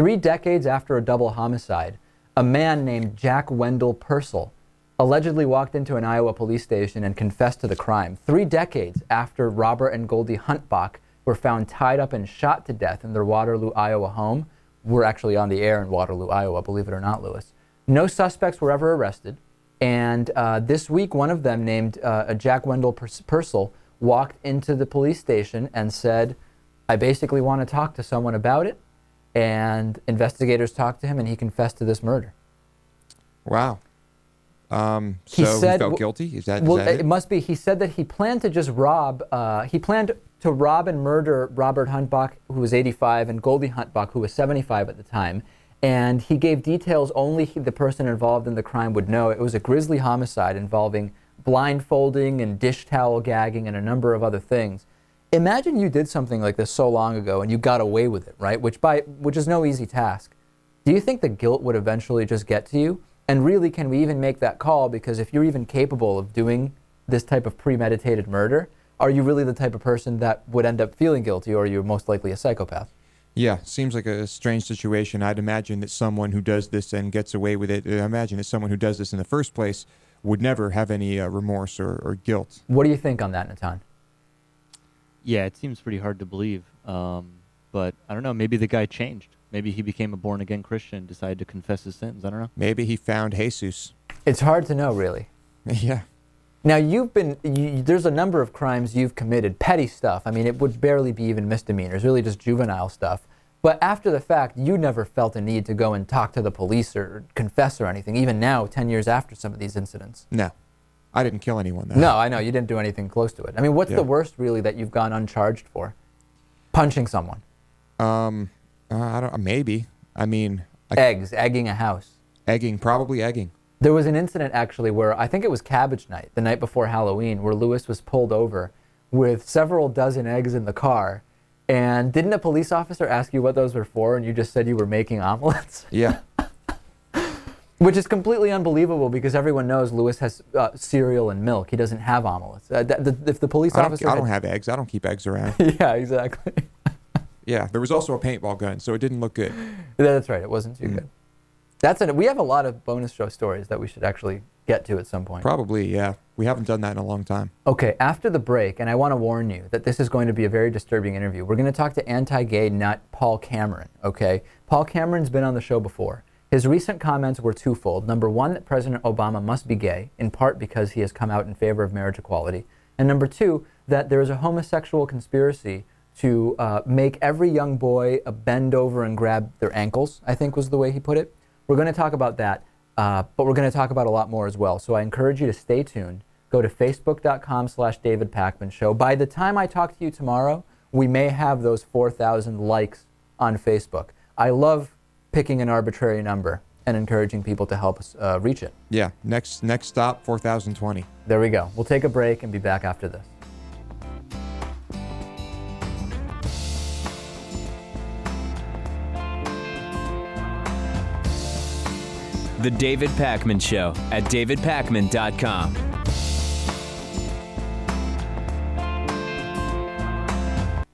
3 decades after a double homicide, a man named Jack Wendell Pursel allegedly walked into an Iowa police station and confessed to the crime. 3 decades after Robert and Goldie Huntbach were found tied up and shot to death in their Waterloo, Iowa home. We're actually on the air in Waterloo, Iowa, believe it or not, Lewis. No suspects were ever arrested. And this week, one of them, named Jack Wendell Pursel, walked into the police station and said, I basically want to talk to someone about it. And investigators talked to him, and he confessed to this murder. Wow. So he felt guilty? Is that it must be. He said that he planned to just rob, he planned to rob and murder Robert Huntbach, who was 85, and Goldie Huntbach, who was 75 at the time. And he gave details only the person involved in the crime would know. It was a grisly homicide involving blindfolding and dish towel gagging and a number of other things. Imagine you did something like this so long ago and you got away with it, right? Which is no easy task. Do you think the guilt would eventually just get to you? And really, can we even make that call? Because if you're even capable of doing this type of premeditated murder, are you really the type of person that would end up feeling guilty, or are you most likely a psychopath? Yeah, seems like a strange situation. I'd imagine that someone who does this and gets away with it, I imagine that someone who does this in the first place would never have any remorse or guilt. What do you think on that, Natan? Yeah, it seems pretty hard to believe. But I don't know, maybe the guy changed. Maybe he became a born-again Christian, decided to confess his sins. I don't know. Maybe he found Jesus. It's hard to know, really. Yeah. Now, there's a number of crimes you've committed, petty stuff. I mean, it would barely be even misdemeanors, really just juvenile stuff. But after the fact, you never felt a need to go and talk to the police or confess or anything, even now, 10 years after some of these incidents. No. I didn't kill anyone, though. No, I know. You didn't do anything close to it. I mean, what's the worst, really, that you've gone uncharged for? Punching someone. I don't. Maybe. I mean. Egging a house. Probably egging. There was an incident, actually, where I think it was Cabbage Night, the night before Halloween, where Lewis was pulled over with several dozen eggs in the car. And didn't a police officer ask you what those were for, and you just said you were making omelets? Yeah. Which is completely unbelievable, because everyone knows Lewis has cereal and milk. He doesn't have omelets. If the police officer... I don't have eggs. I don't keep eggs around. Yeah, exactly. Yeah, there was also a paintball gun, so it didn't look good. That's right. It wasn't too good. We have a lot of bonus show stories that we should actually get to at some point. Probably, yeah. We haven't done that in a long time. Okay, after the break, and I want to warn you that this is going to be a very disturbing interview, we're going to talk to anti-gay nut Paul Cameron, okay? Paul Cameron's been on the show before. His recent comments were twofold. Number one, that President Obama must be gay, in part because he has come out in favor of marriage equality. And number two, that there is a homosexual conspiracy to make every young boy bend over and grab their ankles, I think was the way he put it. We're going to talk about that, but we're going to talk about a lot more as well. So I encourage you to stay tuned. Go to facebook.com/David Pakman Show. By the time I talk to you tomorrow, we may have those 4,000 likes on Facebook. I love picking an arbitrary number and encouraging people to help us reach it. Yeah, next stop, 4,020. There we go. We'll take a break and be back after this. The David Pakman Show at davidpakman.com.